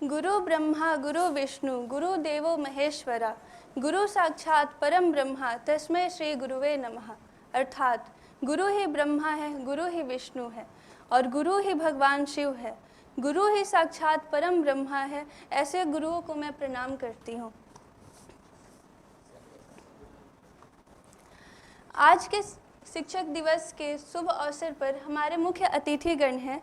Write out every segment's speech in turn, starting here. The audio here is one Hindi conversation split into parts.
गुरु ब्रह्मा गुरु विष्णु गुरु देवो महेश्वरा गुरु साक्षात परम ब्रह्मा तस्मै श्री गुरुवे नमः। अर्थात गुरु ही ब्रह्मा है, गुरु ही विष्णु है और गुरु ही भगवान शिव है, गुरु ही साक्षात परम ब्रह्मा है। ऐसे गुरुओं को मैं प्रणाम करती हूँ। आज के शिक्षक दिवस के शुभ अवसर पर हमारे मुख्य अतिथिगण हैं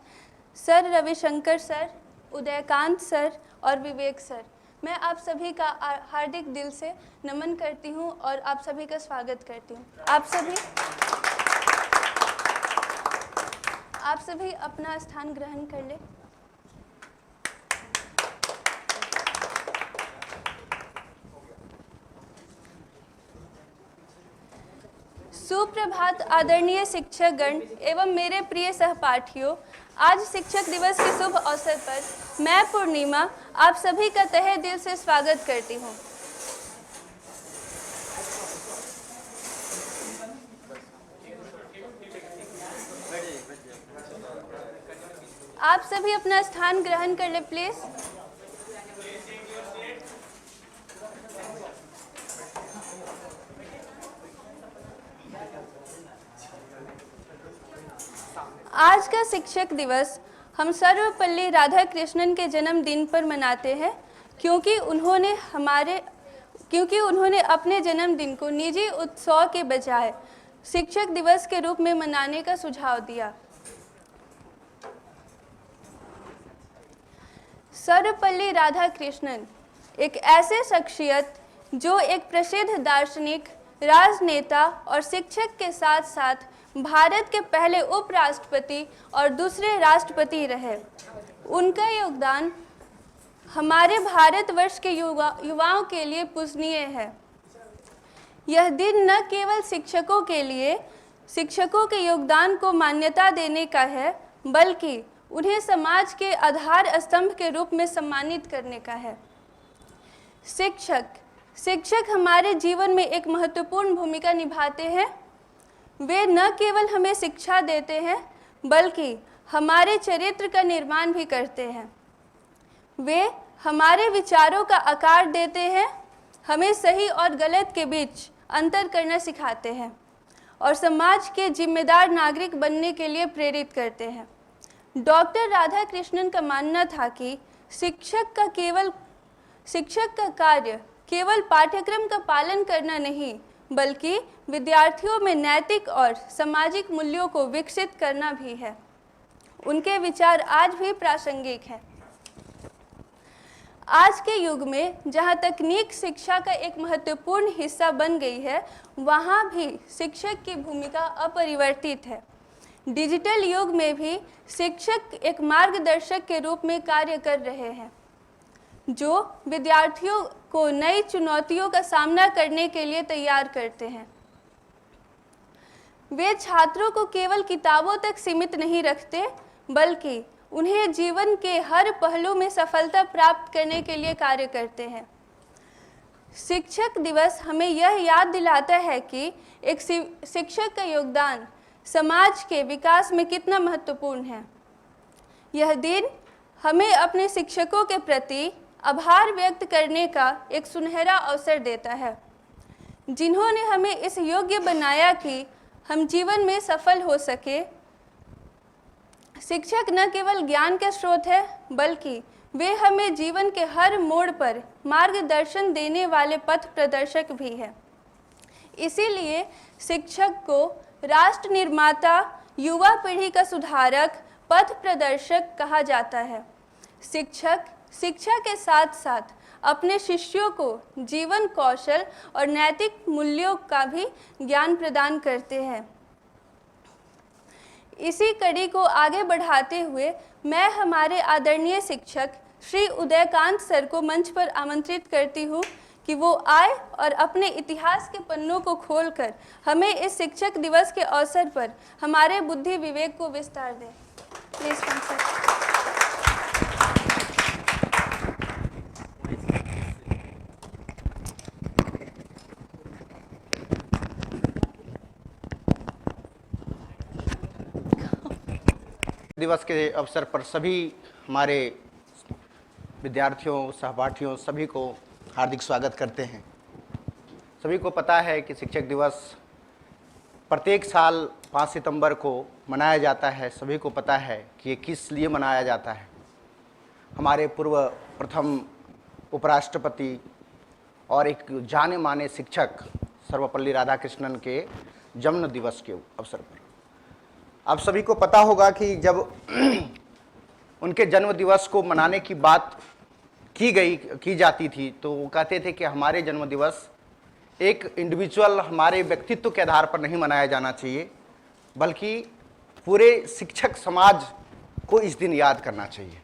sir Ravishankar sir, Udaykant sir और विवेक सर। मैं आप सभी का हार्दिक दिल से नमन करती हूं और आप सभी का स्वागत करती हूं। आप सभी अपना स्थान ग्रहण कर लें। सुप्रभात आदरणीय शिक्षकगण एवं मेरे प्रिय सहपाठियों। आज शिक्षक दिवस के शुभ अवसर पर मैं पूर्णिमा आप सभी का तहे दिल से स्वागत करती हूँ। आप सभी अपना स्थान ग्रहण कर ले प्लीज। आज का शिक्षक दिवस हम सर्वपल्ली राधाकृष्णन के जन्मदिन पर मनाते हैं क्योंकि उन्होंने अपने जन्मदिन को निजी उत्सव के बजाय शिक्षक दिवस के रूप में मनाने का सुझाव दिया। सर्वपल्ली राधाकृष्णन एक ऐसे शख्सियत जो एक प्रसिद्ध दार्शनिक, राजनेता और शिक्षक के साथ साथ भारत के पहले उपराष्ट्रपति और दूसरे राष्ट्रपति रहे। उनका योगदान हमारे भारतवर्ष के युवाओं के लिए पूजनीय है। यह दिन न केवल शिक्षकों के योगदान को मान्यता देने का है, बल्कि उन्हें समाज के आधार स्तंभ के रूप में सम्मानित करने का है। शिक्षक हमारे जीवन में एक महत्वपूर्ण भूमिका निभाते हैं। वे न केवल हमें शिक्षा देते हैं, बल्कि हमारे चरित्र का निर्माण भी करते हैं। वे हमारे विचारों का आकार देते हैं, हमें सही और गलत के बीच अंतर करना सिखाते हैं और समाज के जिम्मेदार नागरिक बनने के लिए प्रेरित करते हैं। डॉक्टर राधाकृष्णन का मानना था कि शिक्षक का कार्य केवल पाठ्यक्रम का पालन करना नहीं, बल्कि विद्यार्थियों में नैतिक और सामाजिक मूल्यों को विकसित करना भी है। उनके विचार आज भी प्रासंगिक हैं। आज के युग में जहां तकनीक शिक्षा का एक महत्वपूर्ण हिस्सा बन गई है, वहां भी शिक्षक की भूमिका अपरिवर्तित है। डिजिटल युग में भी शिक्षक एक मार्गदर्शक के रूप में कार्य कर रहे हैं, जो विद्यार्थियों को नई चुनौतियों का सामना करने के लिए तैयार करते हैं। वे छात्रों को केवल किताबों तक सीमित नहीं रखते, बल्कि उन्हें जीवन के हर पहलू में सफलता प्राप्त करने के लिए कार्य करते हैं। शिक्षक दिवस हमें यह याद दिलाता है कि एक शिक्षक का योगदान समाज के विकास में कितना महत्वपूर्ण है। यह दिन हमें अपने शिक्षकों के प्रति आभार व्यक्त करने का एक सुनहरा अवसर देता है, जिन्होंने हमें इस योग्य बनाया कि हम जीवन में सफल हो सके। शिक्षक न केवल ज्ञान के स्रोत है, बल्कि वे हमें जीवन के हर मोड़ पर मार्गदर्शन देने वाले पथ प्रदर्शक भी है। इसीलिए शिक्षक को राष्ट्र निर्माता, युवा पीढ़ी का सुधारक, पथ प्रदर्शक कहा जाता है। शिक्षक शिक्षा के साथ साथ अपने शिष्यों को जीवन कौशल और नैतिक मूल्यों का भी ज्ञान प्रदान करते हैं। इसी कड़ी को आगे बढ़ाते हुए मैं हमारे आदरणीय शिक्षक श्री उदयकांत सर को मंच पर आमंत्रित करती हूँ कि वो आए और अपने इतिहास के पन्नों को खोलकर हमें इस शिक्षक दिवस के अवसर पर हमारे बुद्धि विवेक को विस्तार दें। Please sir. दिवस के अवसर पर सभी हमारे विद्यार्थियों, सहपाठियों सभी को हार्दिक स्वागत करते हैं। सभी को पता है कि शिक्षक दिवस प्रत्येक साल 5 सितंबर को मनाया जाता है। सभी को पता है कि ये किस लिए मनाया जाता है। हमारे पूर्व प्रथम उपराष्ट्रपति और एक जाने माने शिक्षक सर्वपल्ली राधाकृष्णन के जन्म दिवस के अवसर पर आप सभी को पता होगा कि जब उनके जन्म दिवस को मनाने की बात की जाती थी तो वो कहते थे कि हमारे जन्म दिवस एक इंडिविजुअल हमारे व्यक्तित्व के आधार पर नहीं मनाया जाना चाहिए, बल्कि पूरे शिक्षक समाज को इस दिन याद करना चाहिए।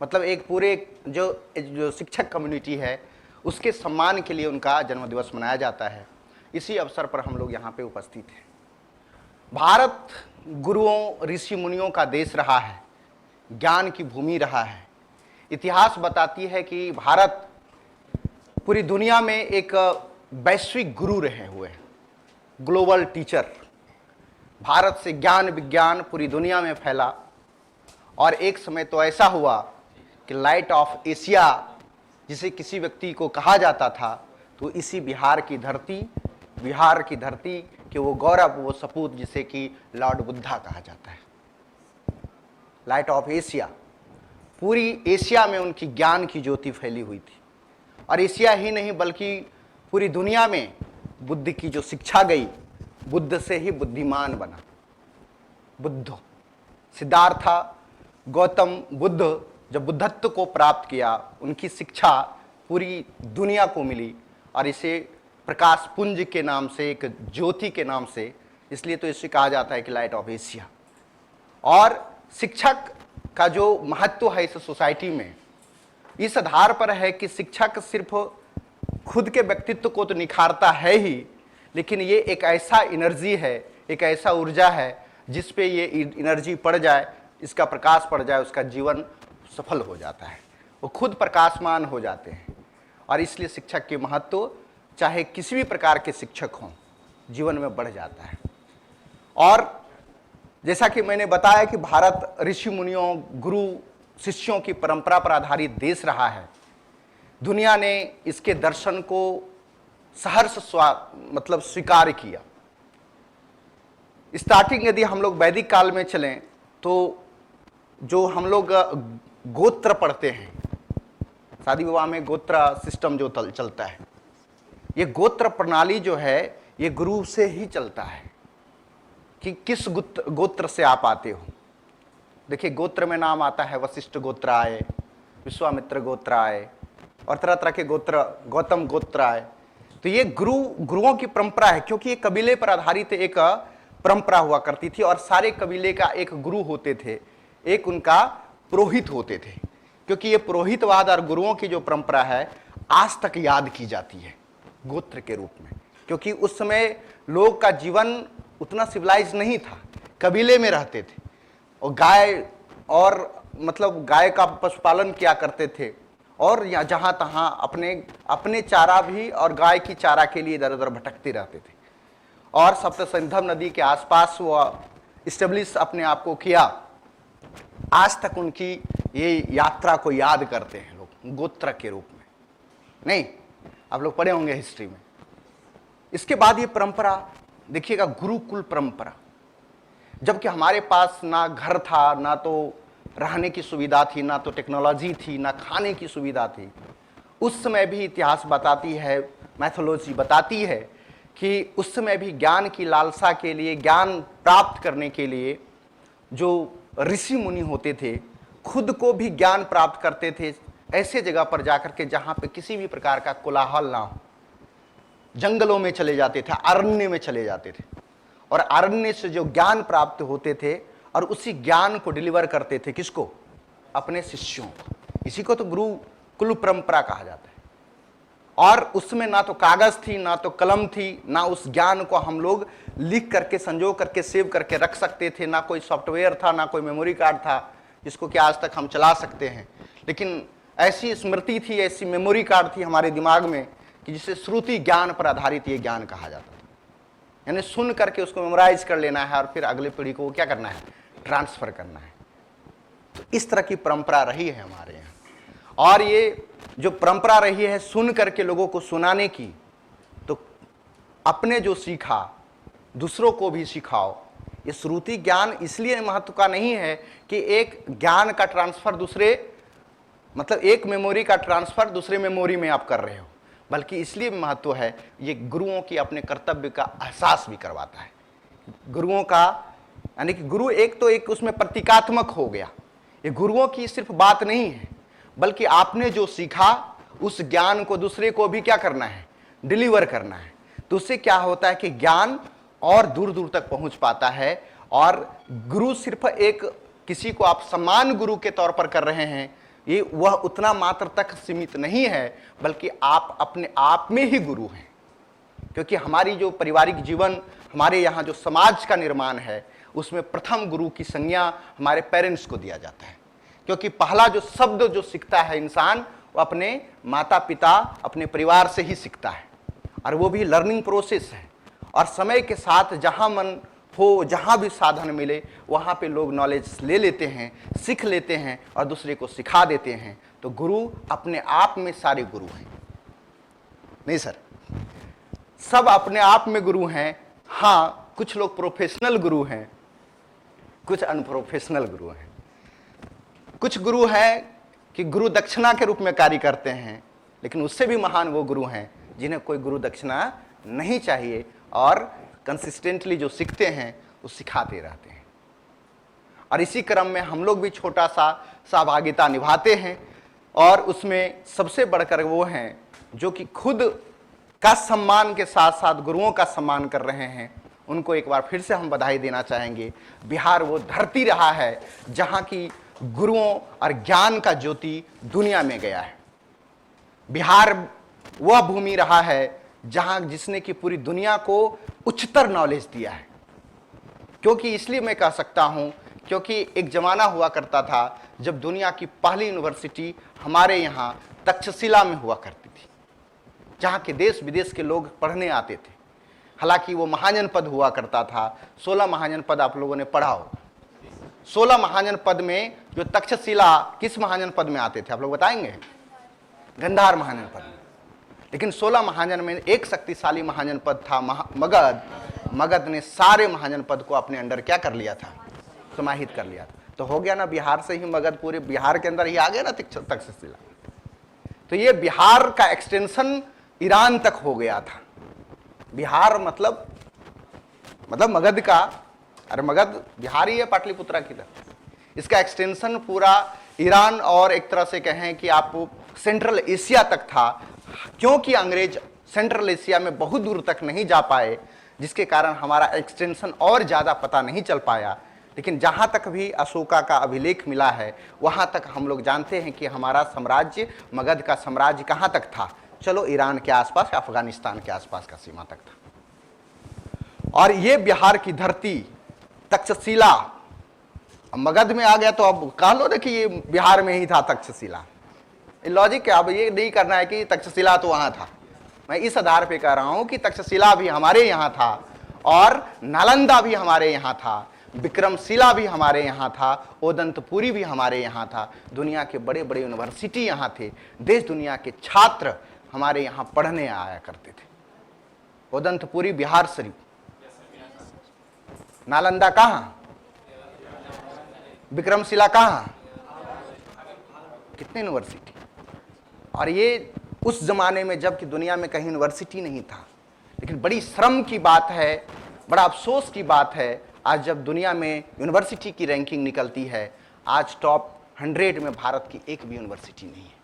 मतलब एक पूरे जो शिक्षक कम्युनिटी है उसके सम्मान के लिए उनका जन्म दिवस मनाया जाता है। इसी अवसर पर हम लोग यहाँ पे उपस्थित हैं। भारत गुरुओं ऋषि मुनियों का देश रहा है, ज्ञान की भूमि रहा है। इतिहास बताती है कि भारत पूरी दुनिया में एक वैश्विक गुरु रहे हुए हैं, ग्लोबल टीचर। भारत से ज्ञान विज्ञान पूरी दुनिया में फैला और एक समय तो ऐसा हुआ कि लाइट ऑफ एशिया जिसे किसी व्यक्ति को कहा जाता था, तो इसी बिहार की धरती कि वो गौरव, वो सपूत जिसे कि लॉर्ड बुद्धा कहा जाता है। लाइट ऑफ एशिया, पूरी एशिया में उनकी ज्ञान की ज्योति फैली हुई थी। और एशिया ही नहीं बल्कि पूरी दुनिया में बुद्ध की जो शिक्षा गई, बुद्ध से ही बुद्धिमान बना। बुद्ध सिद्धार्थ गौतम बुद्ध जब बुद्धत्व को प्राप्त किया, उनकी शिक्षा पूरी दुनिया को मिली और इसे प्रकाश पुंज के नाम से, एक ज्योति के नाम से, इसलिए तो इसे कहा जाता है कि लाइट ऑफ एशिया। और शिक्षक का जो महत्व है इस सोसाइटी में, इस आधार पर है कि शिक्षक सिर्फ खुद के व्यक्तित्व को तो निखारता है ही, लेकिन ये एक ऐसा एनर्जी है, एक ऐसा ऊर्जा है जिस पे ये एनर्जी पड़ जाए, इसका प्रकाश पड़ जाए, उसका जीवन सफल हो जाता है, वो खुद प्रकाशमान हो जाते हैं। और इसलिए शिक्षक के महत्व चाहे किसी भी प्रकार के शिक्षक हों, जीवन में बढ़ जाता है। और जैसा कि मैंने बताया कि भारत ऋषि मुनियों, गुरु शिष्यों की परंपरा पर आधारित देश रहा है। दुनिया ने इसके दर्शन को सहर्ष स्वीकार किया। स्टार्टिंग यदि हम लोग वैदिक काल में चलें तो जो हम लोग गोत्र पढ़ते हैं, शादी विवाह में गोत्र सिस्टम जो चलता है, ये गोत्र प्रणाली जो है ये गुरु से ही चलता है कि किस गोत्र से आप आते हो। देखिए, गोत्र में नाम आता है वशिष्ठ गोत्र आए, विश्वामित्र गोत्र आए और तरह तरह के गोत्र, गौतम गोत्र आए। तो ये गुरुओं की परंपरा है, क्योंकि ये कबीले पर आधारित एक परंपरा हुआ करती थी और सारे कबीले का एक गुरु होते थे, एक उनका पुरोहित होते थे। क्योंकि ये पुरोहितवाद और गुरुओं की जो परंपरा है आज तक याद की जाती है गोत्र के रूप में, क्योंकि उस समय लोग का जीवन उतना सिविलाइज नहीं था, कबीले में रहते थे और गाय का पशुपालन किया करते थे और या जहां तहां अपने चारा भी और गाय की चारा के लिए इधर उधर भटकते रहते थे। और सप्तसिंधु नदी के आसपास वो इस्टेब्लिश अपने आप को किया। आज तक उनकी ये यात्रा को याद करते हैं लोग गोत्र के रूप में। नहीं, आप लोग पढ़े होंगे हिस्ट्री में। इसके बाद ये परंपरा देखिएगा, गुरुकुल परंपरा। जबकि हमारे पास ना घर था, ना तो रहने की सुविधा थी, ना तो टेक्नोलॉजी थी, ना खाने की सुविधा थी, उस समय भी इतिहास बताती है, मैथोलॉजी बताती है कि उस समय भी ज्ञान की लालसा के लिए, ज्ञान प्राप्त करने के लिए जो ऋषि मुनि होते थे खुद को भी ज्ञान प्राप्त करते थे ऐसे जगह पर जाकर के जहां पे किसी भी प्रकार का कोलाहल ना हो। जंगलों में चले जाते थे, अरण्य में चले जाते थे और अरण्य से जो ज्ञान प्राप्त होते थे और उसी ज्ञान को डिलीवर करते थे किसको? अपने शिष्यों को। इसी को तो गुरुकुल परंपरा कहा जाता है। और उसमें ना तो कागज थी, ना तो कलम थी, ना उस ज्ञान को हम लोग लिख करके, संजो करके, सेव करके रख सकते थे, ना कोई सॉफ्टवेयर था, ना कोई मेमोरी कार्ड था जिसको कि आज तक हम चला सकते हैं। लेकिन ऐसी स्मृति थी, ऐसी मेमोरी कार्ड थी हमारे दिमाग में कि जिसे श्रुति ज्ञान पर आधारित ये ज्ञान कहा जाता था। यानी सुन करके उसको मेमोराइज कर लेना है और फिर अगले पीढ़ी को क्या करना है? ट्रांसफर करना है। तो इस तरह की परंपरा रही है हमारे यहाँ। और ये जो परंपरा रही है सुन करके लोगों को सुनाने की, तो अपने जो सीखा दूसरों को भी सिखाओ। ये श्रुति ज्ञान इसलिए महत्व का नहीं है कि एक ज्ञान का ट्रांसफर दूसरे, मतलब एक मेमोरी का ट्रांसफर दूसरे मेमोरी में आप कर रहे हो, बल्कि इसलिए महत्व है ये गुरुओं की अपने कर्तव्य का एहसास भी करवाता है। गुरुओं का यानी कि गुरु एक तो एक उसमें प्रतीकात्मक हो गया। ये गुरुओं की सिर्फ बात नहीं है, बल्कि आपने जो सीखा उस ज्ञान को दूसरे को भी क्या करना है, डिलीवर करना है। तो उससे क्या होता है कि ज्ञान और दूर दूर तक पहुंच पाता है। और गुरु सिर्फ एक किसी को आप सम्मान गुरु के तौर पर कर रहे हैं, ये वह उतना मात्र तक सीमित नहीं है, बल्कि आप अपने आप में ही गुरु हैं। क्योंकि हमारी जो पारिवारिक जीवन, हमारे यहाँ जो समाज का निर्माण है, उसमें प्रथम गुरु की संज्ञा हमारे पेरेंट्स को दिया जाता है। क्योंकि पहला जो शब्द जो सीखता है इंसान, वो अपने माता पिता, अपने परिवार से ही सीखता है, और वो भी लर्निंग प्रोसेस है। और समय के साथ जहाँ मन हो, जहाँ भी साधन मिले, वहाँ पे लोग नॉलेज ले लेते हैं, सीख लेते हैं और दूसरे को सिखा देते हैं। तो गुरु अपने आप में सारे गुरु हैं। नहीं सर, सब अपने आप में गुरु हैं। हाँ, कुछ लोग प्रोफेशनल गुरु हैं, कुछ अनप्रोफेशनल गुरु हैं। कुछ गुरु हैं कि गुरु दक्षिणा के रूप में कार्य करते हैं, लेकिन उससे भी महान वो गुरु हैं जिन्हें कोई गुरु दक्षिणा नहीं चाहिए और कंसिस्टेंटली जो सीखते हैं वो सिखाते रहते हैं। और इसी क्रम में हम लोग भी छोटा सा सहभागिता निभाते हैं, और उसमें सबसे बढ़कर वो हैं जो कि खुद का सम्मान के साथ साथ गुरुओं का सम्मान कर रहे हैं। उनको एक बार फिर से हम बधाई देना चाहेंगे। बिहार वो धरती रहा है जहाँ की गुरुओं और ज्ञान का ज्योति दुनिया में गया है। बिहार वह भूमि रहा है जहां जिसने कि पूरी दुनिया को उच्चतर नॉलेज दिया है। क्योंकि इसलिए मैं कह सकता हूं, क्योंकि एक जमाना हुआ करता था जब दुनिया की पहली यूनिवर्सिटी हमारे यहाँ तक्षशिला में हुआ करती थी, जहाँ के देश विदेश के लोग पढ़ने आते थे। हालांकि वो महाजनपद हुआ करता था। 16 महाजनपद आप लोगों ने पढ़ा होगा। 16 महाजनपद में जो तक्षशिला किस महाजनपद में आते थे आप लोग बताएंगे? गंधार महाजनपद में। लेकिन 16 महाजन में एक शक्तिशाली महाजनपद था मगध। मगध ने सारे महाजनपद को अपने अंडर क्या कर लिया था, समाहित कर लिया था। तो हो गया ना, बिहार से ही मगध पूरे बिहार के अंदर ही आ गया ना तक्षशिला। तो ये बिहार का एक्सटेंशन ईरान तक हो गया था। बिहार मतलब मगध का, अरे मगध बिहार ही है, पाटलिपुत्रा की तरफ। इसका एक्सटेंशन पूरा ईरान और एक तरह से कहें कि आप सेंट्रल एशिया तक था। क्योंकि अंग्रेज सेंट्रल एशिया में बहुत दूर तक नहीं जा पाए, जिसके कारण हमारा एक्सटेंशन और ज़्यादा पता नहीं चल पाया। लेकिन जहाँ तक भी अशोका का अभिलेख मिला है, वहाँ तक हम लोग जानते हैं कि हमारा साम्राज्य, मगध का साम्राज्य कहाँ तक था। चलो ईरान के आसपास, अफगानिस्तान के आसपास का सीमा तक था। और ये बिहार की धरती तक्षशिला मगध में आ गया, तो अब कह लो ना कि ये बिहार में ही था तक्षशिला। लॉजिक है। अब ये नहीं करना है कि तक्षशिला तो वहां था। मैं इस आधार पे कह रहा हूं कि तक्षशिला भी हमारे यहाँ था, और नालंदा भी हमारे यहाँ था, विक्रमशिला भी हमारे यहाँ था, ओदंतपुरी भी हमारे यहाँ था। दुनिया के बड़े बड़े यूनिवर्सिटी यहाँ थे। देश दुनिया के छात्र हमारे यहाँ पढ़ने आया करते थे। ओदंतपुरी बिहार शरीफ, नालंदा कहाँ, विक्रमशिला कहाँ, कितने यूनिवर्सिटी। और ये उस जमाने में जबकि दुनिया में कहीं यूनिवर्सिटी नहीं था। लेकिन बड़ी शर्म की बात है, बड़ा अफसोस की बात है, आज जब दुनिया में यूनिवर्सिटी की रैंकिंग निकलती है, आज टॉप 100 में भारत की एक भी यूनिवर्सिटी नहीं है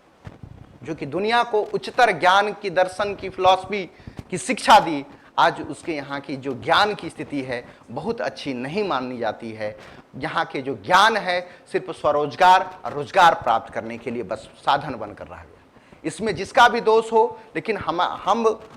जो कि दुनिया को उच्चतर ज्ञान की, दर्शन की, फिलॉसफी की शिक्षा दी। आज उसके यहाँ की जो ज्ञान की स्थिति है बहुत अच्छी नहीं मानी जाती है। यहाँ के जो ज्ञान है सिर्फ स्वरोजगार और रोजगार प्राप्त करने के लिए बस साधन बनकर रह गया। इसमें जिसका भी दोष हो, लेकिन हम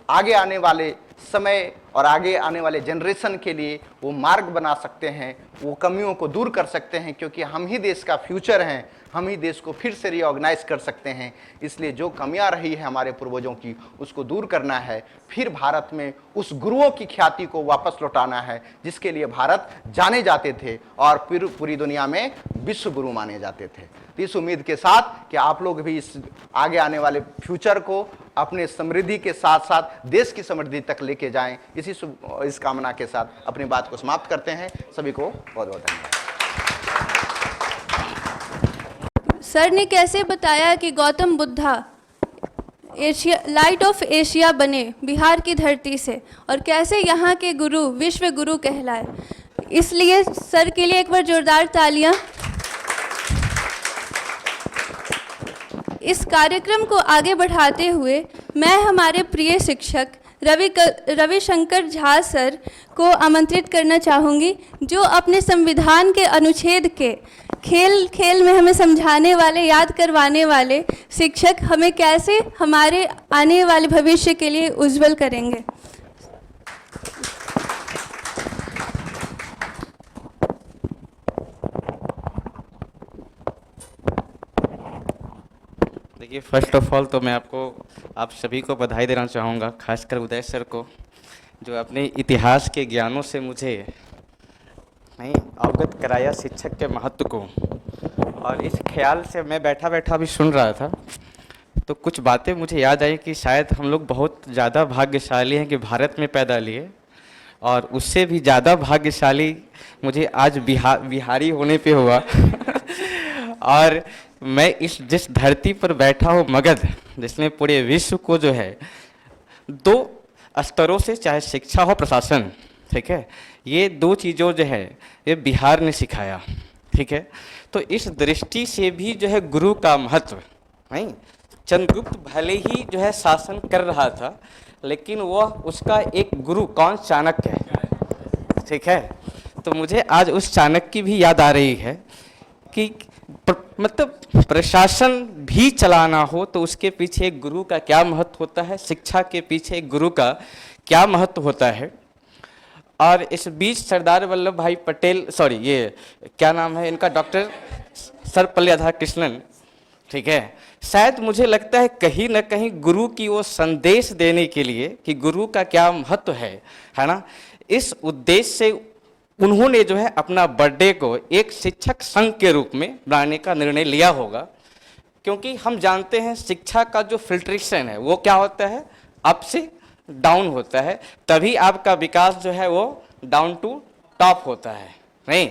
आगे आने वाले समय और आगे आने वाले जनरेशन के लिए वो मार्ग बना सकते हैं, वो कमियों को दूर कर सकते हैं, क्योंकि हम ही देश का फ्यूचर हैं, हम ही देश को फिर से रिऑर्गेनाइज कर सकते हैं। इसलिए जो कमियां रही है हमारे पूर्वजों की, उसको दूर करना है, फिर भारत में उस गुरुओं की ख्याति को वापस लौटाना है जिसके लिए भारत जाने जाते थे और फिर पूरी दुनिया में विश्व गुरु माने जाते थे। तो इस उम्मीद के साथ कि आप लोग भी इस आगे आने वाले फ्यूचर को अपने समृद्धि के साथ साथ देश की समृद्धि तक लेके जाएं, इस कामना के साथ अपनी बात को समाप्त करते हैं। सभी को बहुत बहुत धन्यवाद। सर ने कैसे बताया कि Gautam Buddha Asia light of Asia बने बिहार की धरती से, और कैसे यहाँ के गुरु विश्व गुरु कहलाए। इसलिए सर के लिए एक बार जोरदार तालियां। इस कार्यक्रम को आगे बढ़ाते हुए मैं हमारे प्रिय शिक्षक रविशंकर झा सर को आमंत्रित करना चाहूँगी, जो अपने संविधान के अनुच्छेद के खेल खेल में हमें समझाने वाले, याद करवाने वाले शिक्षक हमें कैसे हमारे आने वाले भविष्य के लिए उज्जवल करेंगे। देखिए, फर्स्ट ऑफ ऑल तो मैं आप सभी को बधाई देना चाहूँगा, खासकर उदय सर को, जो अपने इतिहास के ज्ञानों से मुझे अवगत कराया शिक्षक के महत्व को। और इस ख्याल से मैं बैठा बैठा भी सुन रहा था, तो कुछ बातें मुझे याद आई कि शायद हम लोग बहुत ज़्यादा भाग्यशाली हैं कि भारत में पैदा लिए, और उससे भी ज़्यादा भाग्यशाली मुझे आज बिहारी होने पे हुआ। और मैं जिस धरती पर बैठा हूँ मगध, जिसने पूरे विश्व को जो है 2 स्तरों से, चाहे शिक्षा हो प्रशासन, ठीक है, ये 2 चीज़ों जो है ये बिहार ने सिखाया, ठीक है। तो इस दृष्टि से भी जो है गुरु का महत्व, नहीं, चंद्रगुप्त भले ही जो है शासन कर रहा था, लेकिन वह उसका एक गुरु कौन, चाणक्य है, ठीक है। तो मुझे आज उस चाणक्य की भी याद आ रही है कि मतलब प्रशासन भी चलाना हो तो उसके पीछे एक गुरु का क्या महत्व होता है, शिक्षा के पीछे एक गुरु का क्या महत्व होता है। और इस बीच सरदार वल्लभ भाई पटेल, सॉरी ये क्या नाम है इनका, डॉक्टर सर्वपल्ली राधाकृष्णन, ठीक है, शायद मुझे लगता है कहीं ना कहीं गुरु की वो संदेश देने के लिए कि गुरु का क्या महत्व है ना, इस उद्देश्य से उन्होंने जो है अपना बर्थडे को एक शिक्षक संघ के रूप में बनाने का निर्णय लिया होगा। क्योंकि हम जानते हैं शिक्षा का जो फिल्ट्रेशन है वो क्या होता है, अप से डाउन होता है, तभी आपका विकास जो है वो डाउन टू टॉप होता है, नहीं।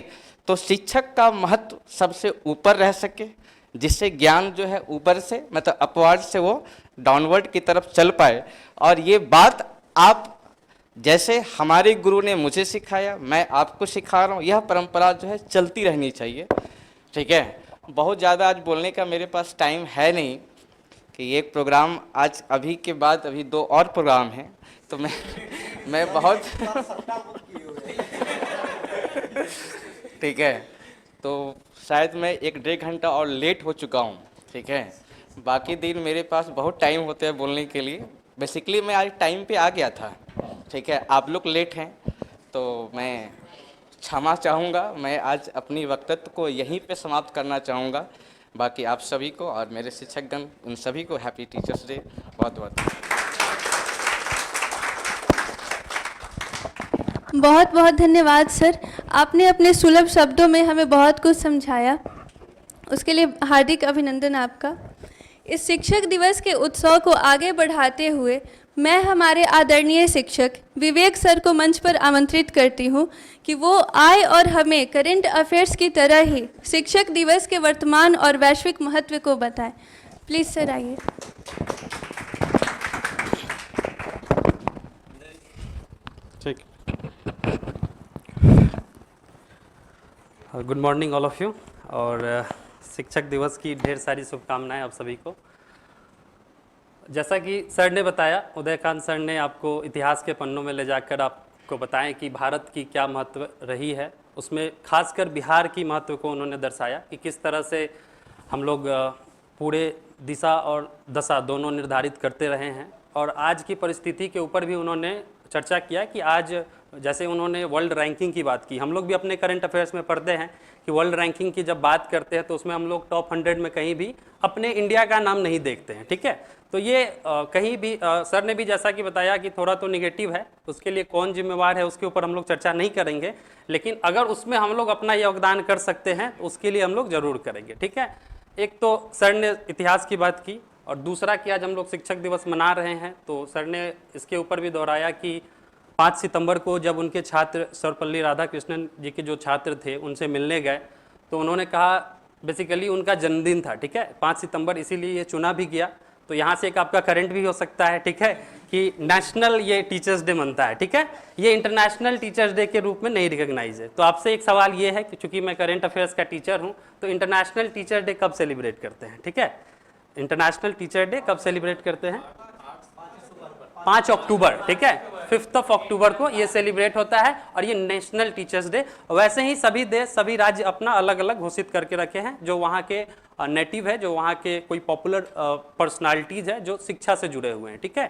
तो शिक्षक का महत्व सबसे ऊपर रह सके, जिससे ज्ञान जो है ऊपर से मतलब अपवर्ड से वो डाउनवर्ड की तरफ चल पाए। और ये बात आप जैसे हमारे गुरु ने मुझे सिखाया, मैं आपको सिखा रहा हूँ, यह परंपरा जो है चलती रहनी चाहिए, ठीक है। बहुत ज़्यादा आज बोलने का मेरे पास टाइम है नहीं कि एक प्रोग्राम आज अभी के बाद अभी 2 और प्रोग्राम हैं, तो मैं बहुत ठीक है, तो शायद मैं 1-1.5 घंटा और लेट हो चुका हूँ, ठीक है। बाकी दिन मेरे पास बहुत टाइम होता है बोलने के लिए। बेसिकली मैं आज टाइम पे आ गया था, ठीक है, आप लोग लेट हैं तो मैं क्षमा चाहूँगा। मैं आज अपनी वक्तव्य को यहीं पे समाप्त करना चाहूँगा। बाकी आप सभी को और मेरे शिक्षकगण उन सभी को हैप्पी टीचर्स डे, बहुत बहुत बहुत बहुत धन्यवाद सर, आपने अपने सुलभ शब्दों में हमें बहुत कुछ समझाया, उसके लिए हार्दिक अभिनंदन आपका। इस शिक्षक दिवस के उत्सव को आगे बढ़ाते हुए मैं हमारे आदरणीय शिक्षक विवेक सर को मंच पर आमंत्रित करती हूँ कि वो आए और हमें करंट अफेयर्स की तरह ही शिक्षक दिवस के वर्तमान और वैश्विक महत्व को बताएं। प्लीज़ सर आइए। ठीक, good morning all of you, और शिक्षक दिवस की ढेर सारी शुभकामनाएं आप सभी को। जैसा कि सर ने बताया, उदयकांत सर ने आपको इतिहास के पन्नों में ले जाकर आपको बताएं कि भारत की क्या महत्व रही है, उसमें खासकर बिहार की महत्व को उन्होंने दर्शाया कि किस तरह से हम लोग पूरे दिशा और दशा दोनों निर्धारित करते रहे हैं। और आज की परिस्थिति के ऊपर भी उन्होंने चर्चा किया कि आज जैसे उन्होंने वर्ल्ड रैंकिंग की बात की, हम लोग भी अपने करंट अफेयर्स में पढ़ते हैं कि वर्ल्ड रैंकिंग की जब बात करते हैं तो उसमें हम लोग टॉप 100 में कहीं भी अपने इंडिया का नाम नहीं देखते हैं, ठीक है। तो ये कहीं भी सर ने भी जैसा कि बताया कि थोड़ा तो निगेटिव है, उसके लिए कौन जिम्मेवार है उसके ऊपर हम लोग चर्चा नहीं करेंगे, लेकिन अगर उसमें हम लोग अपना योगदान कर सकते हैं तो उसके लिए हम लोग जरूर करेंगे, ठीक है। एक तो सर ने इतिहास की बात की, और दूसरा कि आज हम लोग शिक्षक दिवस मना रहे हैं तो सर ने इसके ऊपर भी दोहराया कि 5 सितंबर को जब उनके छात्र सर्वपल्ली राधाकृष्णन जी के जो छात्र थे उनसे मिलने गए तो उन्होंने कहा, बेसिकली उनका जन्मदिन था, ठीक है, 5 सितंबर, इसीलिए ये चुना भी गया। तो यहाँ से एक आपका करंट भी हो सकता है, ठीक है, कि नेशनल ये टीचर्स डे मनता है, ठीक है, ये इंटरनेशनल टीचर्स डे के रूप में नहीं रिकॉग्नाइज है। तो आपसे एक सवाल ये है कि चूंकि मैं करंट अफेयर्स का टीचर हूँ तो इंटरनेशनल टीचर डे कब सेलिब्रेट करते हैं, ठीक है, इंटरनेशनल टीचर डे कब सेलिब्रेट करते हैं? 5 अक्टूबर, ठीक है, 5 अक्टूबर को ये सेलिब्रेट होता है और ये नेशनल टीचर्स डे। वैसे ही सभी देश, सभी राज्य अपना अलग अलग घोषित करके रखे हैं, जो वहाँ के नेटिव है, जो वहाँ के कोई पॉपुलर पर्सनालिटीज़ है जो शिक्षा से जुड़े हुए हैं, ठीक है।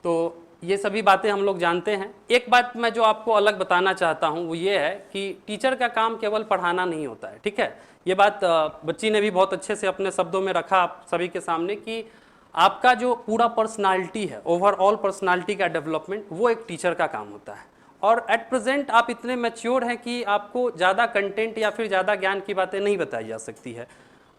तो ये सभी बातें हम लोग जानते हैं। एक बात मैं जो आपको अलग बताना चाहता हूँ वो ये है कि टीचर का काम केवल पढ़ाना नहीं होता है, ठीक है। ये बात बच्ची ने भी बहुत अच्छे से अपने शब्दों में रखा आप सभी के सामने कि आपका जो पूरा पर्सनालिटी है, ओवरऑल पर्सनालिटी का डेवलपमेंट, वो एक टीचर का काम होता है। और एट प्रेजेंट आप इतने मैच्योर हैं कि आपको ज़्यादा कंटेंट या फिर ज़्यादा ज्ञान की बातें नहीं बताई जा सकती है।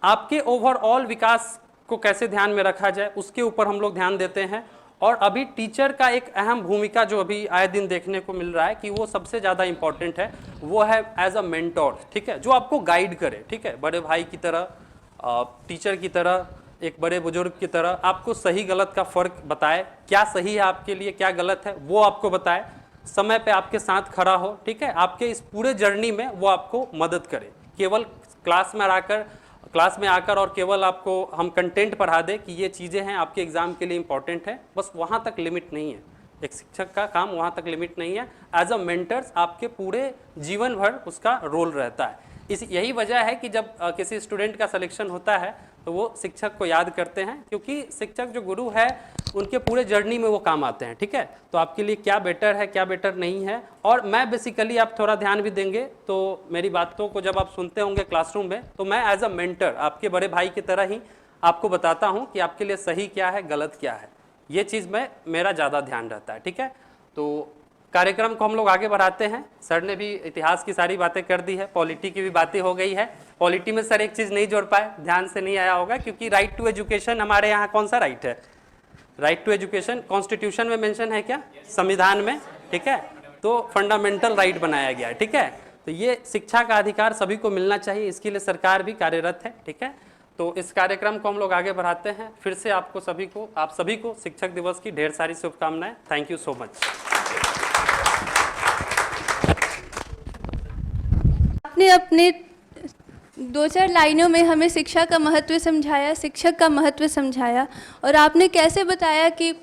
आपके ओवरऑल विकास को कैसे ध्यान में रखा जाए उसके ऊपर हम लोग ध्यान देते हैं। और अभी टीचर का एक अहम भूमिका जो अभी आए दिन देखने को मिल रहा है कि वो सबसे ज़्यादा इंपॉर्टेंट है, वो है एज अ मेंटोर, ठीक है, जो आपको गाइड करे, ठीक है, बड़े भाई की तरह, टीचर की तरह, एक बड़े बुजुर्ग की तरह आपको सही गलत का फ़र्क बताए, क्या सही है आपके लिए, क्या गलत है वो आपको बताए, समय पे आपके साथ खड़ा हो, ठीक है, आपके इस पूरे जर्नी में वो आपको मदद करे। केवल क्लास में आकर और केवल आपको हम कंटेंट पढ़ा दे कि ये चीज़ें हैं आपके एग्ज़ाम के लिए इंपॉर्टेंट है, बस वहाँ तक लिमिट नहीं है। एक शिक्षक का काम वहाँ तक लिमिट नहीं है। एज अ मेंटर्स आपके पूरे जीवन भर उसका रोल रहता है। यही वजह है कि जब किसी स्टूडेंट का सिलेक्शन होता है तो वो शिक्षक को याद करते हैं, क्योंकि शिक्षक जो गुरु है उनके पूरे जर्नी में वो काम आते हैं, ठीक है। तो आपके लिए क्या बेटर है, क्या बेटर नहीं है। और मैं बेसिकली, आप थोड़ा ध्यान भी देंगे तो मेरी बातों को जब आप सुनते होंगे क्लासरूम में, तो मैं एज अ मेंटर आपके बड़े भाई की तरह ही आपको बताता हूँ कि आपके लिए सही क्या है, गलत क्या है। ये चीज़ में मेरा ज़्यादा ध्यान रहता है, ठीक है। तो कार्यक्रम को हम लोग आगे बढ़ाते हैं। सर ने भी इतिहास की सारी बातें कर दी है, पॉलिटी की भी बातें हो गई है। पॉलिटी में सर एक चीज़ नहीं जोड़ पाए, ध्यान से नहीं आया होगा, क्योंकि राइट टू एजुकेशन हमारे यहाँ कौन सा राइट है? राइट टू एजुकेशन कॉन्स्टिट्यूशन में मेंशन है क्या? संविधान में, ठीक है। तो फंडामेंटल राइट बनाया गया है, ठीक है। तो ये शिक्षा का अधिकार सभी को मिलना चाहिए, इसके लिए सरकार भी कार्यरत है, ठीक है। तो इस कार्यक्रम को हम लोग आगे बढ़ाते हैं। फिर से आप सभी को शिक्षक दिवस की ढेर सारी शुभकामनाएं। Thank you so much. आपने अपने 2-4 लाइनों में हमें शिक्षा का महत्व समझाया, शिक्षक का महत्व समझाया, और आपने कैसे बताया कि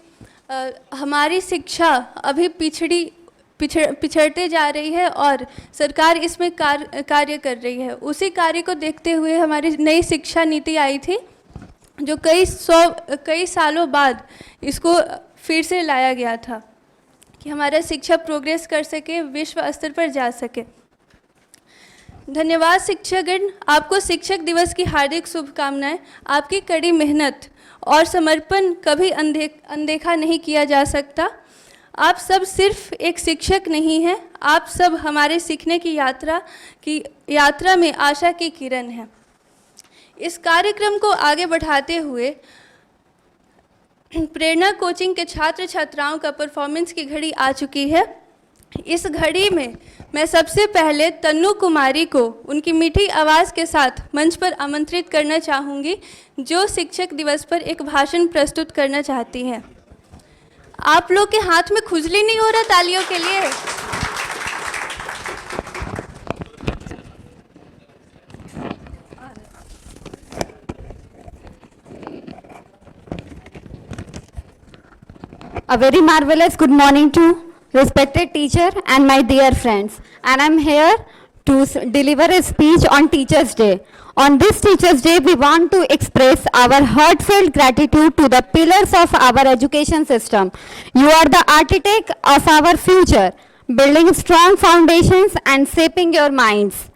हमारी शिक्षा अभी पिछड़ते जा रही है और सरकार इसमें कार्य कर रही है। उसी कार्य को देखते हुए हमारी नई शिक्षा नीति आई थी, जो कई सालों बाद इसको फिर से लाया गया था कि हमारा शिक्षा प्रोग्रेस कर सके, विश्व स्तर पर जा सके। धन्यवाद शिक्षकगण, आपको शिक्षक दिवस की हार्दिक शुभकामनाएं। आपकी कड़ी मेहनत और समर्पण कभी अनदेखा नहीं किया जा सकता। आप सब सिर्फ एक शिक्षक नहीं हैं, आप सब हमारे सीखने की यात्रा में आशा की किरण हैं। इस कार्यक्रम को आगे बढ़ाते हुए प्रेरणा कोचिंग के छात्र छात्राओं का परफॉर्मेंस की घड़ी आ चुकी है। इस घड़ी में मैं सबसे पहले तन्नू कुमारी को उनकी मीठी आवाज़ के साथ मंच पर आमंत्रित करना चाहूँगी, जो शिक्षक दिवस पर एक भाषण प्रस्तुत करना चाहती हैं। आप लोग के हाथ में खुजली नहीं हो रहा तालियों के लिए? A very marvelous good morning to respected teacher and my dear friends. And I'm here to deliver a speech on Teachers' Day. On this Teachers' Day, we want to express our heartfelt gratitude to the pillars of our education system. You are the architect of our future, building strong foundations and shaping your minds.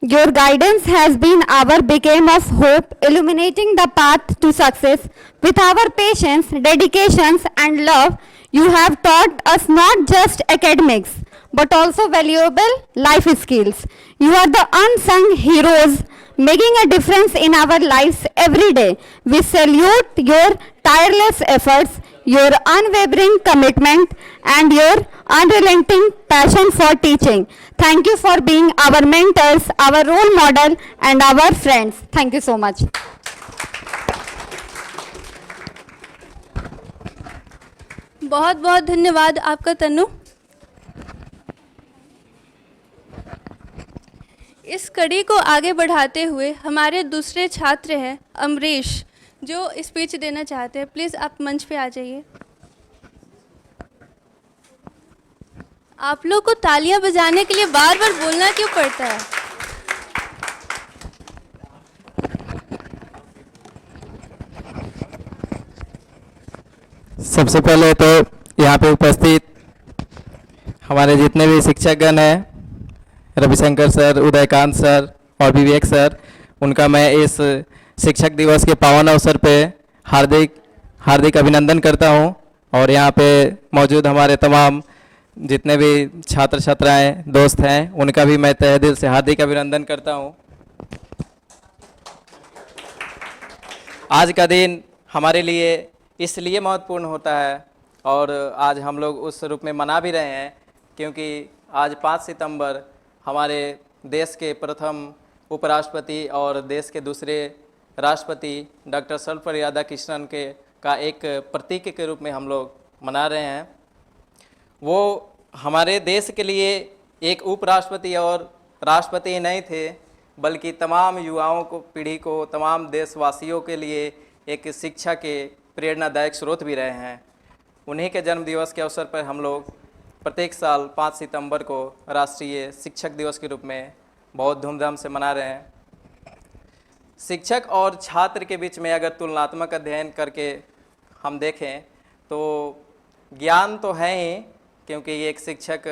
Your guidance has been our beacon of hope, illuminating the path to success. With our patience, dedications, and love, you have taught us not just academics, but also valuable life skills. You are the unsung heroes, making a difference in our lives every day. We salute your tireless efforts, your unwavering commitment, and your unrelenting passion for teaching. Thank you for being our mentors, our role model, and our friends. Thank you so much. बहुत बहुत धन्यवाद आपका तनु। इस कड़ी को आगे बढ़ाते हुए हमारे दूसरे छात्र हैं अमरीश, जो स्पीच देना चाहते हैं। प्लीज़ आप मंच पे आ जाइए। आप लोग को तालियां बजाने के लिए बार बार बोलना क्यों पड़ता है? सबसे पहले तो यहाँ पे उपस्थित हमारे जितने भी शिक्षकगण हैं, रविशंकर सर, उदयकांत सर और विवेक सर, उनका मैं इस शिक्षक दिवस के पावन अवसर पे हार्दिक अभिनंदन करता हूँ। और यहाँ पे मौजूद हमारे तमाम जितने भी छात्र छात्राएं दोस्त हैं, उनका भी मैं तहे दिल से हार्दिक अभिनंदन करता हूँ। आज का दिन हमारे लिए इसलिए महत्वपूर्ण होता है और आज हम लोग उस रूप में मना भी रहे हैं क्योंकि आज 5 सितंबर हमारे देश के प्रथम उपराष्ट्रपति और देश के दूसरे राष्ट्रपति डॉक्टर सर्वपल्ली राधाकृष्णन का एक प्रतीक के रूप में हम लोग मना रहे हैं। वो हमारे देश के लिए एक उपराष्ट्रपति और राष्ट्रपति ही नहीं थे, बल्कि तमाम युवाओं को, पीढ़ी को, तमाम देशवासियों के लिए एक शिक्षा के प्रेरणादायक स्रोत भी रहे हैं। उन्हीं के जन्म दिवस के अवसर पर हम लोग प्रत्येक साल 5 सितंबर को राष्ट्रीय शिक्षक दिवस के रूप में बहुत धूमधाम से मना रहे हैं। शिक्षक और छात्र के बीच में अगर तुलनात्मक अध्ययन करके हम देखें तो ज्ञान तो है ही, क्योंकि एक शिक्षक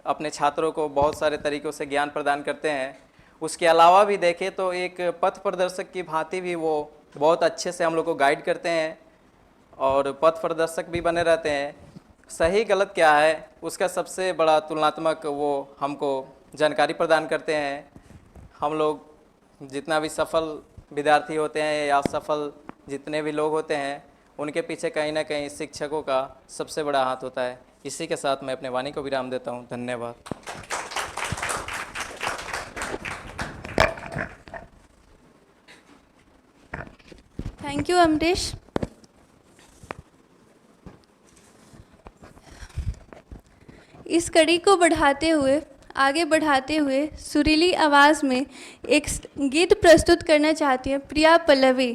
अपने छात्रों को बहुत सारे तरीक़ों से ज्ञान प्रदान करते हैं। उसके अलावा भी देखें तो एक पथ प्रदर्शक की भांति भी वो बहुत अच्छे से हम लोग को गाइड करते हैं और पथ प्रदर्शक भी बने रहते हैं। सही गलत क्या है उसका सबसे बड़ा तुलनात्मक वो हमको जानकारी प्रदान करते हैं। हम लोग जितना भी सफल विद्यार्थी होते हैं या सफल जितने भी लोग होते हैं, उनके पीछे कहीं ना कहीं शिक्षकों का सबसे बड़ा हाथ होता है। इसी के साथ मैं अपने वाणी को विराम देता हूँ। धन्यवाद। Thank you Amrish. इस कड़ी को आगे बढ़ाते हुए सुरीली आवाज़ में एक गीत प्रस्तुत करना चाहती हैं प्रिया पल्लवी।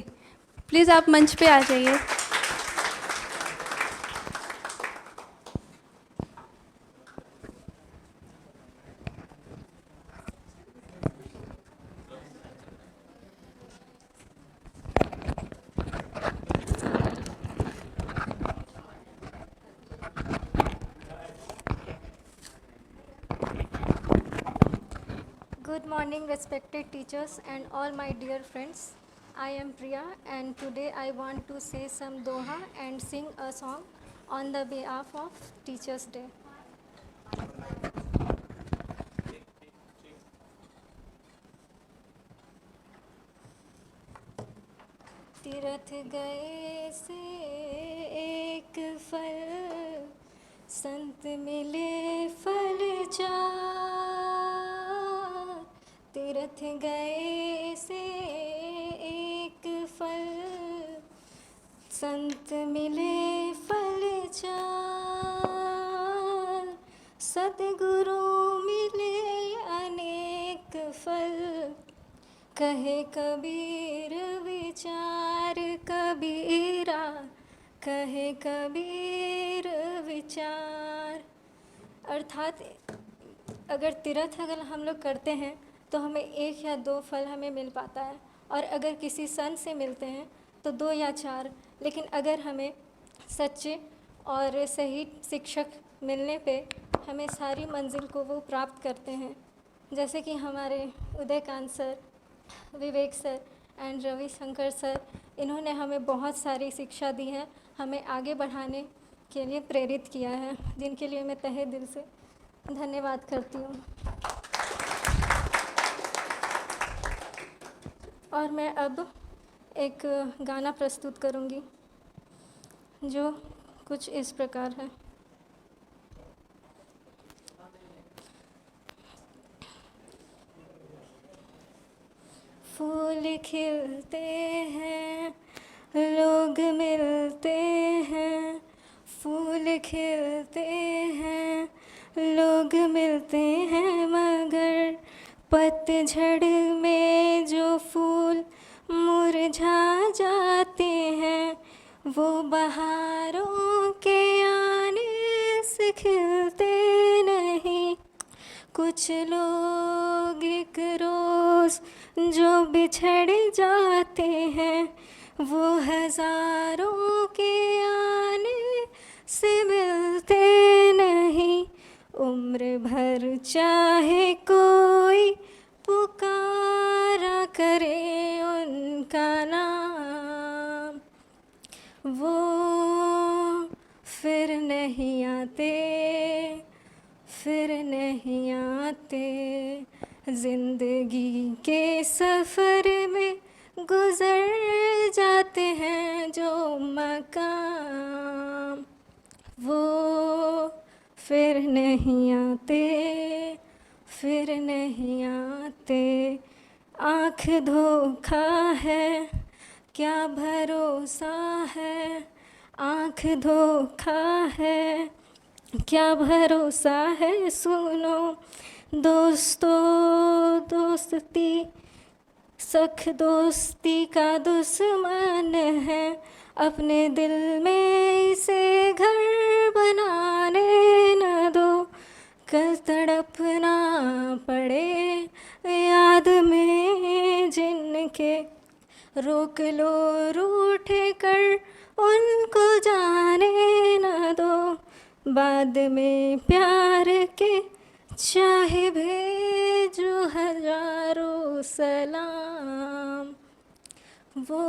प्लीज़ आप मंच पे आ जाइए। Good morning, respected teachers and all my dear friends. I am Priya and today I want to say some doha and sing a song on the behalf of Teachers' Day. Tirath गए से एक फल, संत मिले फल चार। तीरथ गए से एक फल, संत मिले फल चार। सद्गुरु मिले अनेक फल, कहे कबीर विचार कबीरा, कहे कबीर विचार। अगर तीर्थ अगर हम लोग करते हैं तो हमें 1 या 2 फल हमें मिल पाता है, और अगर किसी संत से मिलते हैं तो 2 या 4। लेकिन अगर हमें सच्चे और सही शिक्षक मिलने पे हमें सारी मंजिल को वो प्राप्त करते हैं। जैसे कि हमारे Udaykant sir, Vivek sir and Ravishankar sir, इन्होंने हमें बहुत सारी शिक्षा दी है, हमें आगे बढ़ाने के लिए प्रेरित किया है, जिनके लिए मैं तहे दिल से धन्यवाद करती हूँ। और मैं अब एक गाना प्रस्तुत करूँगी जो कुछ इस प्रकार है। फूल खिलते हैं, लोग मिलते हैं, फूल खिलते हैं, लोग मिलते हैं, मगर पतझड़ में जो फूल मुरझा जाते हैं वो बहारों के आने से खिलते नहीं। कुछ लोग एक रोज़ जो बिछड़ जाते हैं वो हज़ारों के आने से मिलते नहीं। उम्र भर चाहे कोई पुकारा करे उनका नाम, वो फिर नहीं आते, फिर नहीं आते। जिंदगी के सफ़र में गुज़र जाते हैं जो मकाम, वो फिर नहीं आते, फिर नहीं आते। आँख धोखा है, क्या भरोसा है, आँख धोखा है, क्या भरोसा है। सुनो दोस्तों, दोस्ती सख दोस्ती का दुश्मन है, अपने दिल में इसे घर बनाने न दो। कल तड़पना पड़े याद में जिनके, रोक लो रूठ कर उनको जाने न दो। बाद में प्यार के चाहे भेजो हजारों सलाम, वो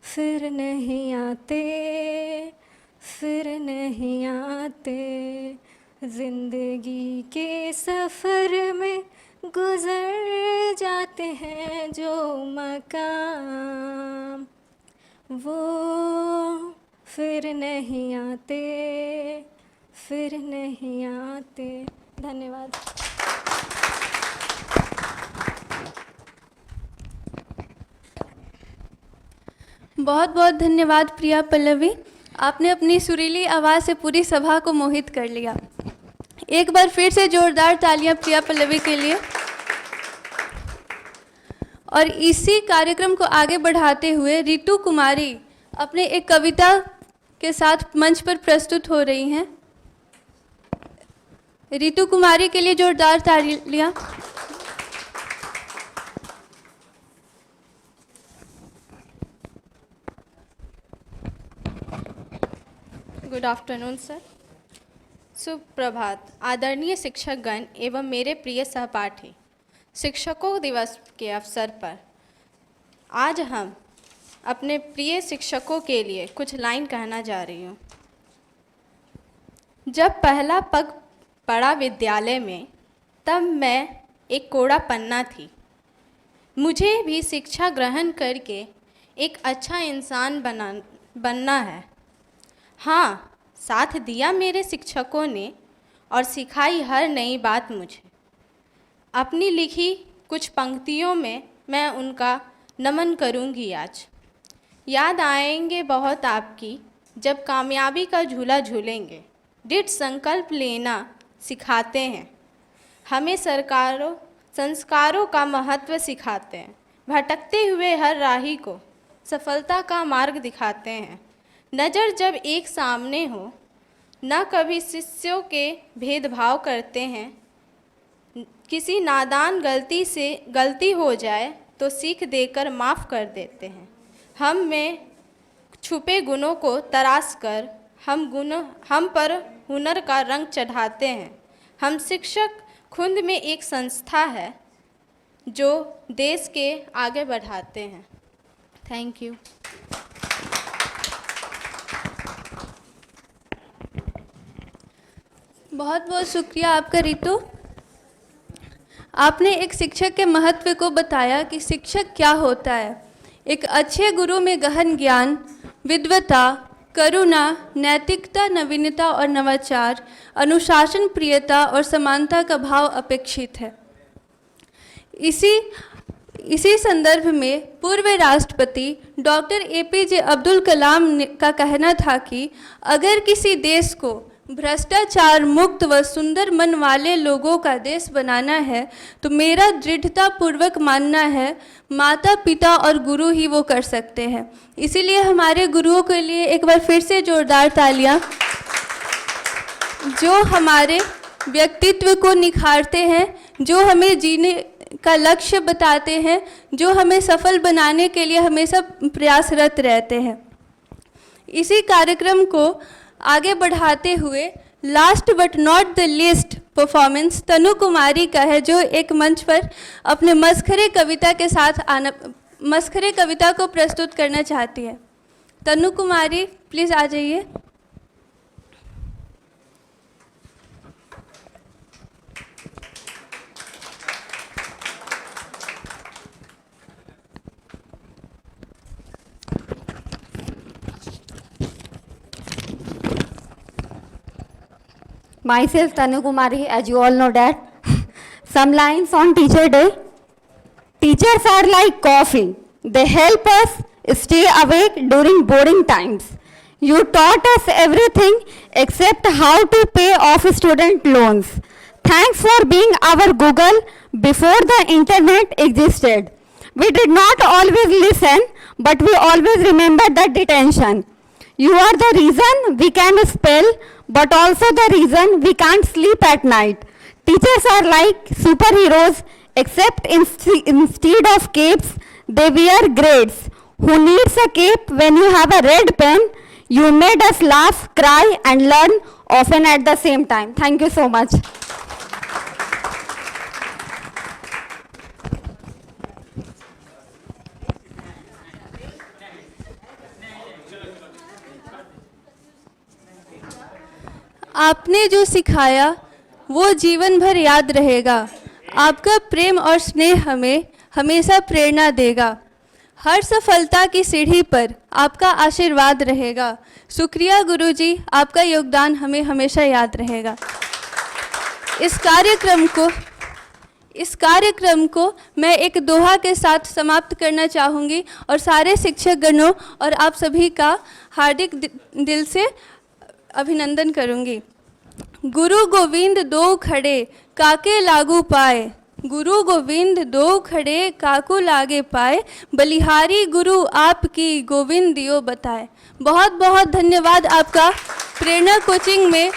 फिर नहीं आते, फिर नहीं आते। जिंदगी के सफ़र में गुज़र जाते हैं जो मकाम, वो फिर नहीं आते, फिर नहीं आते। धन्यवाद। बहुत बहुत धन्यवाद प्रिया पल्लवी, आपने अपनी सुरीली आवाज़ से पूरी सभा को मोहित कर लिया। एक बार फिर से जोरदार तालियां प्रिया पल्लवी के लिए। और इसी कार्यक्रम को आगे बढ़ाते हुए रितु कुमारी अपने एक कविता के साथ मंच पर प्रस्तुत हो रही हैं। रितु कुमारी के लिए जोरदार तालियां। Good afternoon sir. सुप्रभात आदरणीय शिक्षकगण एवं मेरे प्रिय सहपाठी। शिक्षकों दिवस के अवसर पर आज हम अपने प्रिय शिक्षकों के लिए कुछ लाइन कहना जा रही हूँ। जब पहला पग पड़ा विद्यालय में तब मैं एक कोड़ा पन्ना थी। मुझे भी शिक्षा ग्रहण करके एक अच्छा इंसान बनना है। हाँ, साथ दिया मेरे शिक्षकों ने और सिखाई हर नई बात मुझे। अपनी लिखी कुछ पंक्तियों में मैं उनका नमन करूंगी आज। याद आएंगे बहुत आपकी जब कामयाबी का झूला झूलेंगे। दृढ़ संकल्प लेना सिखाते हैं, हमें संस्कारों का महत्व सिखाते हैं। भटकते हुए हर राही को सफलता का मार्ग दिखाते हैं। नज़र जब एक सामने हो, न कभी शिष्यों के भेदभाव करते हैं। किसी नादान गलती हो जाए तो सीख देकर माफ़ कर देते हैं। हम में छुपे गुणों को तराश कर हम पर हुनर का रंग चढ़ाते हैं। हम शिक्षक खुद में एक संस्था है जो देश के आगे बढ़ाते हैं। Thank you. बहुत बहुत शुक्रिया आपका रितु। आपने एक शिक्षक के महत्व को बताया कि शिक्षक क्या होता है। एक अच्छे गुरु में गहन ज्ञान, विद्वता, करुणा, नैतिकता, नवीनता और नवाचार, अनुशासन, प्रियता और समानता का भाव अपेक्षित है। इसी संदर्भ में पूर्व राष्ट्रपति डॉक्टर APJ अब्दुल कलाम का कहना था कि अगर किसी देश को भ्रष्टाचार मुक्त व सुंदर मन वाले लोगों का देश बनाना है तो मेरा दृढ़तापूर्वक मानना है माता पिता और गुरु ही वो कर सकते हैं। इसीलिए हमारे गुरुओं के लिए एक बार फिर से जोरदार तालियां, जो हमारे व्यक्तित्व को निखारते हैं, जो हमें जीने का लक्ष्य बताते हैं, जो हमें सफल बनाने के लिए हमेशा प्रयासरत रहते हैं। इसी कार्यक्रम को आगे बढ़ाते हुए last but not the least performance Tanu Kumari का है, जो एक मंच पर अपने मस्खरे कविता को प्रस्तुत करना चाहती है। तनु कुमारी प्लीज़ आ जाइए। Myself Tanu Kumari, as you all know that. Some lines on Teacher Day. Teachers are like coffee. They help us stay awake during boring times. You taught us everything except how to pay off student loans. Thanks for being our Google before the internet existed. We did not always listen, but we always remember the detention. You are the reason we can spell, but also the reason we can't sleep at night. Teachers are like superheroes, except instead of capes, they wear grades. Who needs a cape when you have a red pen? You made us laugh, cry, and learn often at the same time. Thank you so much. आपने जो सिखाया वो जीवन भर याद रहेगा। आपका प्रेम और स्नेह हमें हमेशा प्रेरणा देगा। हर सफलता की सीढ़ी पर आपका आशीर्वाद रहेगा। शुक्रिया गुरुजी, आपका योगदान हमें हमेशा याद रहेगा। इस कार्यक्रम को मैं एक दोहा के साथ समाप्त करना चाहूँगी और सारे शिक्षक गणों और आप सभी का हार्दिक दिल से अभिनंदन करूँगी। गुरु गोविंद दो खड़े काके लागू पाए, गुरु गोविंद दो खड़े काकू लागे पाए, बलिहारी गुरु आपकी गोविंद दियो बताए। बहुत बहुत धन्यवाद आपका प्रेरणा कोचिंग में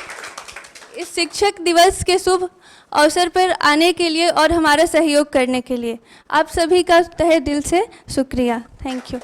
इस शिक्षक दिवस के शुभ अवसर पर आने के लिए और हमारा सहयोग करने के लिए। आप सभी का तहे दिल से शुक्रिया। Thank you.